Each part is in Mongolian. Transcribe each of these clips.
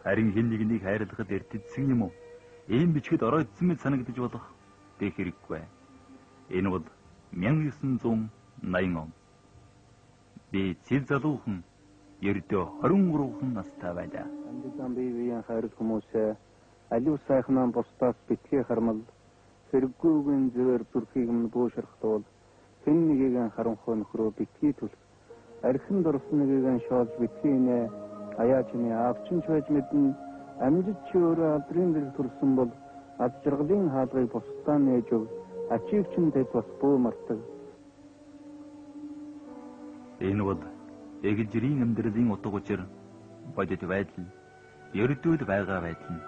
Харин хэн нэгнийг хайрлахад эртдсэн юм уу? Ийм бичгэд оройтсон мэт санагдаж болох тэг хэрэггүй. Энэ бол 1980 он. Би цэл залуухан ердөө 23 настай байлаа. Амдсан биеийн хайр хүмүүсээ аливаа сайхнаа бусдаас битгий хармал хэрэггүйгийн зөөр зүрхийг нь буушрахтуул хэн нэгийг харанхуй нөхрөө битгий түлх архин дурсан нэгийг шоолж битгий нэ аяачны авчин ч байж мэднэ амжид чи өөрөө алдрын дэл төрсөн бол ад жаргалын хаалгыг бусдаа нээж өг ачиг чин дэд бас буу мартаг. Энэ бол эгжирийн амьдралын утга учир бодит байдал ердөөд байгаа байдал.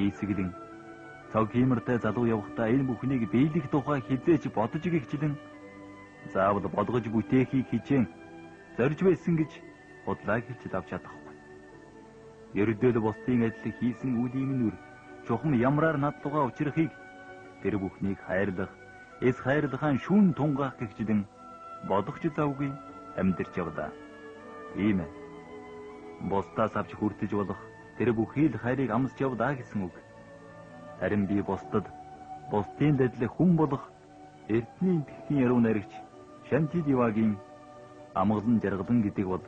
Ийсгэлэн цог хиймэртэй залуу явахдаа энэ бүхнийг биелэх тухай хизээч бодож игчлэн заавал болгож бүтээхийг хичээн зорж байсан гэж бодлоо хэлж авч чадахгүй. Ердөө л бусдын адил хийсэн үлийн нүр чухам ямраар надлугаа учрахыг тэр бүхнийг хайрлах, эс хайрлахаа шүүн тунгаах гэгчлэн бодохч завгүй амьдарч явлаа. Ийм ээ. Бусдаас авч хүртэж болох тэр бүхий л хайрыг амсч явлаа гэсэн үг. Харин би бусдад бусдын дэдлэг хүн болох эртний тхэн яруу наригч Шантид Ивагийн амгалан жаргалан гэдэг бол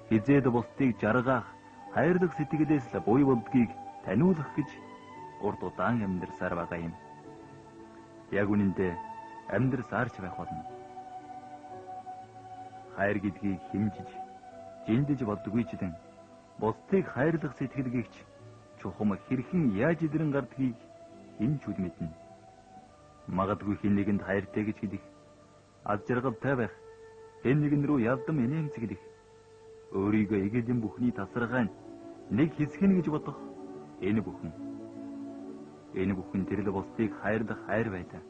хизээд бусдыг жаргаах хайрлах сэтгэлээс л буй болдгийг таниулах гэж урд удаан амьдарсаар байгаа юм. Яг үнэндээ амьдарсаарч байх болно. Хайр гэдгийг хэмжиж, жиндэж болдгүйчлэн бусдыг хайрлах сэтгэлгээгч чухам хэрхэн яаж идрэн гардгийг энэ ч үл мэднэ. Магадгүй хэн нэгэнд хайртай гэж хэлэх, аз жаргалтай байх, хэн нэгэн рүү ялдам инээмцэглэх, өөрийгөө эгэдэн бүхний тасаргаан нэг хэсгэн гэж бодох энэ бүхэн. Энэ бүхэн тэрл бусдыг хайрлах хайр байдаг.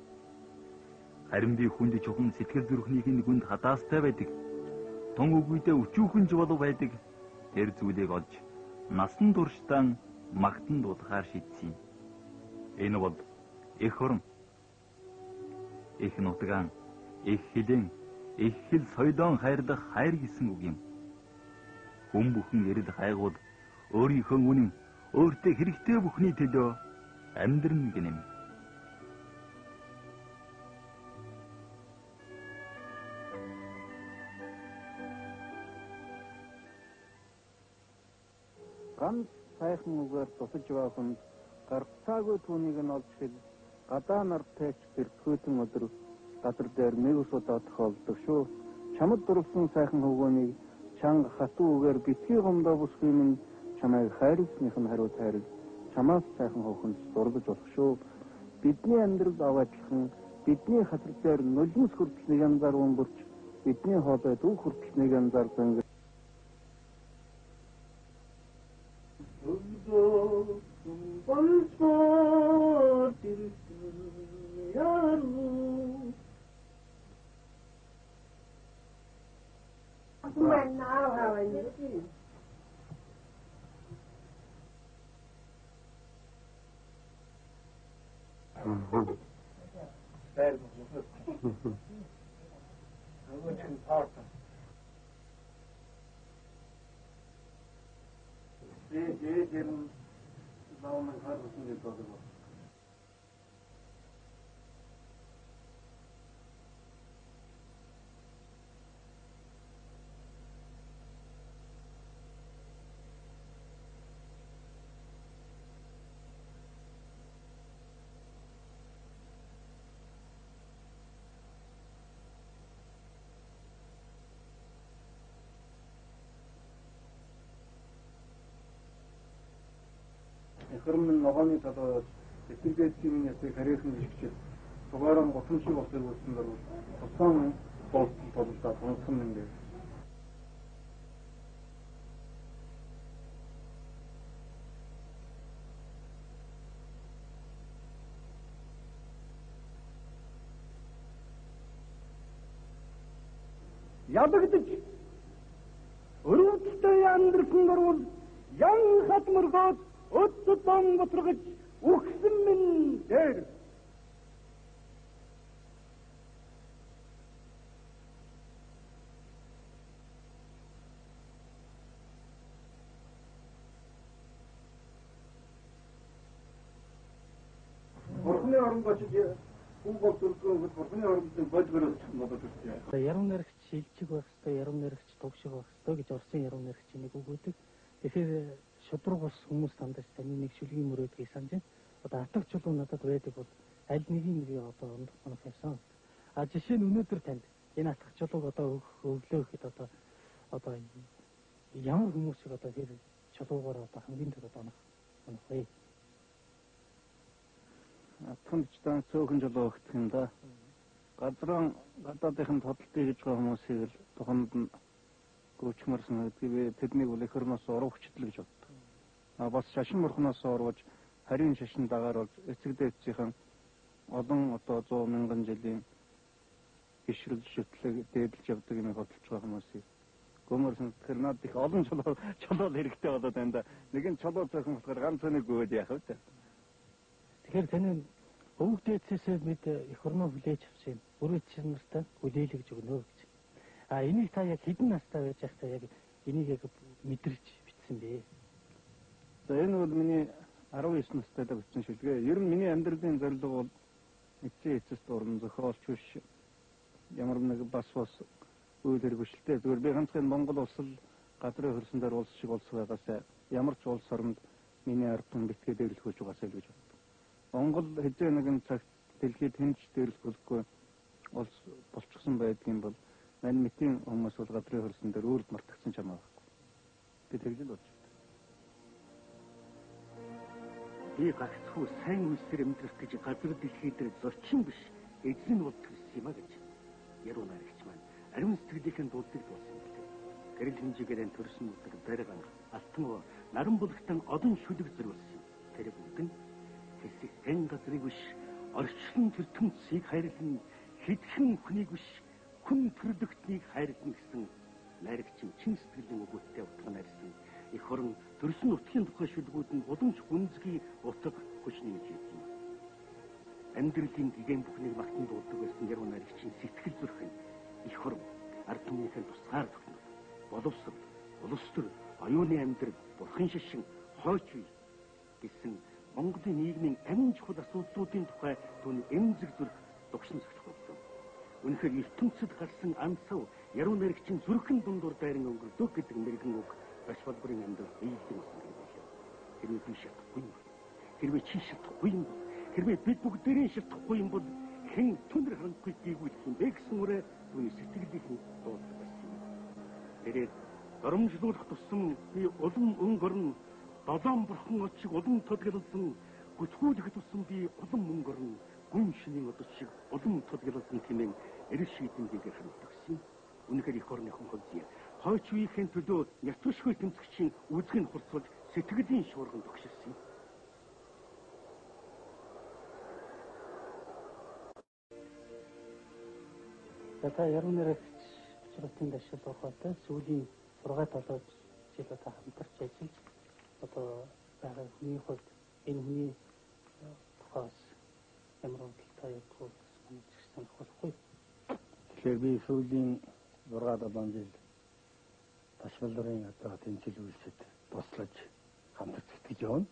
Харин би хүнд чухам сэтгэл зүрхнийхин гүнд хатаастай байдаг. Тун үгүйдээ өчүүхэн ч болов байдаг. Тэр зүйлийг олж насан туршдаа магтан дуудахаар шийдсэн. Энэ бол их орон, их нутгаан, их хилэн, их хил соёлоон хайрлах хайр гэсэн үг юм. Хүн бүхэн эрэл хайгуул өөрийнхөө үнэн өөртөө хэрэгтэй бүхний төлөө амьдрын гинэм. Ганц сайхан үгээр тусаж байхын гарцаагүй түүнийг нь олж хэл гадаа нартайч бэртгүүтэн өдөр газар дээр нэг усудаа тохиолдог шүү. Чамд дурлсан сайхан хөвгөөнийг чанга хатуу үгээр битгий гомдоо бүсгүй минь чамайг хайрлсных нь хариу хайрл чамаас сайхан хөвгөнд дурлаж болох шүү. Бидний амьдрал аваачлан бидний хатар дээр нулимс хүртэл нэг янзаар өмбөрч бидний хоолой дүү хүртэл нэг янзаар зөнгө Хөрмөн ногооны талаар эцэргээдсийн ясыг харьяахан жигчил сугааран гутамшиг болсыг үлдсэн дор тусгаан болтол бололтой тунсан юм дээр. Ядагдж өрөвдөлтөй амьдрсан дор ян хатмаргаад өттөдөн ботрогч үхсэн минь дээр орон бочиж хүн бол зүрхөө бурхны оронд бодгороо бодож байна. Яруу найрагч шилжиг байх хэвээр, яруу найрагч төвшиг байх хэвээр гэж Оросын яруу найрагч нэг өгөөдөг. Тэгэхээр шудраг ус хүмүүс дандаа таны нэг шүлгийн мөрөөдгийг санаж байна. Одоо атгч чулуу надад байдаг бол аль нэгийг одоо ондох манах юмсан. А жишээ нь өнөөдөр танд энэ атгч чулууг одоо өглөө гэхэд одоо ямар хүмүүсийг одоо тэр чулуугаар одоо хамгийн түрүү онох вэ? Атгамжтан цөөхөн чулуу өгөх юм да. Газрын гадаадын тодтолтыг хийж байгаа хүмүүсийг л туханд нь гүйчмэрсэн гэдгийг тэднийг бол их орноос урагчлал гэж боддог. А бас шашин мөрхнөөс урвж харийн шашин дагаар бол эцэг дээдсийн олон одоо 100,000 жилийн ишрэл шүтлэг дээдлж явдаг юм бодолж байгаа хүмүүсийг гомөрсөн тэр над их олон чулуу хэрэгтэй болоод байна да. Нэгэн чулуу зөөхөн болохоор ганц нэг өгөөд яах вэ? Тэгэхээр таны өвөг дээдсээс бид их орноо хүлээж авсан юм. Бүрээ чанартай хүлээлгэж өгнө гэж. А энийг та яг хэдэн настай байж байхдаа яг энийг яг мэдэрч бичсэн бэ? За энэ бол миний 19 настай даа бичсэн шүлгээ. Ер нь миний амьдралын зорилго бол эцсийн эцэст уран зохиолч биш. Ямар нэг бас үйл хэрэгжүүлэлтэй. Зүгээр би ганцхан Монгол улс л газрын хөрсөн дээр улс шиг улс байгаасаа ямар ч улс оронд миний ард түмэн битгээ дэвлэхүүж байгаасаа л гэж байна. Монгол хэзээ нэгэн цагт дэлхийд хинч дэвлэхгүй улс болчихсон байдгийн бол мань мэтийн хүмүүс бол газрын хөрсөн дээр өөрд мартагдсан ч хамаагүй. Би тэглэл болж байна. Би гагцхүү сайн үйлсээр амьдрах гэж газар дэлхий дээр зорчин биш эзэн бол төссөн юм а гэж яруу найрагч маань ариун сэтгэлийнхэн дуулдаг болсон билээ. Гэрэл хэмжээгээр төрсөн өдөр бариган алтан наран булгтан одон шүлэг зөрүүлсэн. Тэр бүгд нь хэсэгэн газрыг биш орчлон тэр түнцийг хайрлан хэдхэн хүнийг биш хүн төрлөختнийг хайрлан гэсэн найрагчин чин сэтгэлийн өгөөдтэй утга найрсан их орон төрсөн нутгийн тухай шүлгүүд нь уламж гүнзгий утга хүчний гэж юм. Амьдралын гэгээн бүхнийг магтан дуулдаг байсан яруу найрагчин сэтгэл зүрхэн их орон ард түмнийхээ тусгаар төгнө. Боловсрол, улс төр, оюуны амьдрал, бурхан шишин, хойч үе гэсэн Монголын нийгмийн амин чухал асуудлуудын тухай түүний эмзэг зүрх догшин зөвлөх болсон. Үнэхээр ертөнцид гарсан ансав яруу найрагчин зүрхэн дундуур дайран өнгөрдөг гэдэг мэрэгэн үг баш болборын амьдрал биелдэг болсон юм байна. Хэрвээ би шатахгүй юм бол, хэрвээ чи шатахгүй юм бол, хэрвээ бид бүгдээрээ шатахгүй юм бол хэн түнэр хангахгүй гээгүүлэх юм бэ гэсэн үрээ түүний сэтгэлийнхэн дуулдаг байсан юм. Тэгээд доромжлуулах тусам би улам өнгөрн долоон бурхан очиг улам тодгалсан гүтгүүлэх тусам би улам өнгөрн гүн шинийн одод шиг улам тодгалсан хэмээн эрс шийдэн дэгээр ханддагсан. Үнэхээр их орныхон хөлзий хойч үеийн төлөө нятушгүй тэмцэгчийн үзгэн хурцвал сэтгэлийн шуурган тогшилсан. За яруу найрагч Учратын дашил ухаатай сүүлийн 6-7 жил одоо хамтарч ажиллаж одоо байгаа хүний хувьд энэ хүний тухайс ямар үнэлтэй явах вэ гэсэн санахгүй. Тэгэхээр би сүүлийн 6-7 жил ташвалрын одоо тэмцэл үйлсэд туслаж хамтарч сэтгэж явна.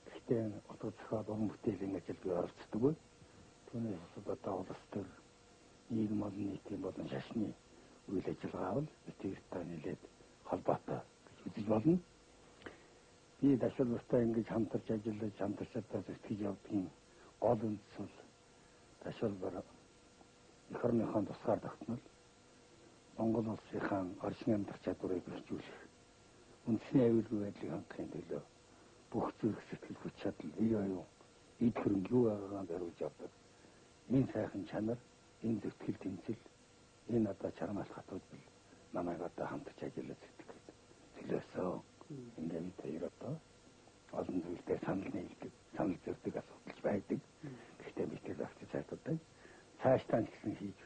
Гэхдээ одоо зохиол уран бүтээлийн ажил би оролцдог. Түүнээс одоо улс төр нийгэм олон нийтийн болон шашны үйл ажиллагаа бол битгийгтэй нийлээд холбоотой гэж үзэж болно. Би ташвалртай ингэж хамтарч ажиллаж хамтарч одоо сэтгэж явдгийн гол үндэс бол ташвалбар их орныхон тусгаар тогтнол Монгол улсынхаа орчин амьдрах чадварыг бэхжүүлэх үндэсний аюулгүй байдлыг хангахын төлөө бүх зүрх сэтгэл хүч чадал бие оюун эд хөрөнгө юу байгаагаа баруйж явдаг. Энэ сайхан чанар, энэ зүтгэл тэмцэл, энэ одоо чармаалт хатвал намайг одоо хамтарч ажиллаж сэтгэл төлөөсөө ингээд бид хоёр одоо олон зүйлээр санал нийлдэг, санал зөрдөг асуудалч байдаг. Гэхдээ бид тэр багц цаатуудаа цааш таан гэсэн хийж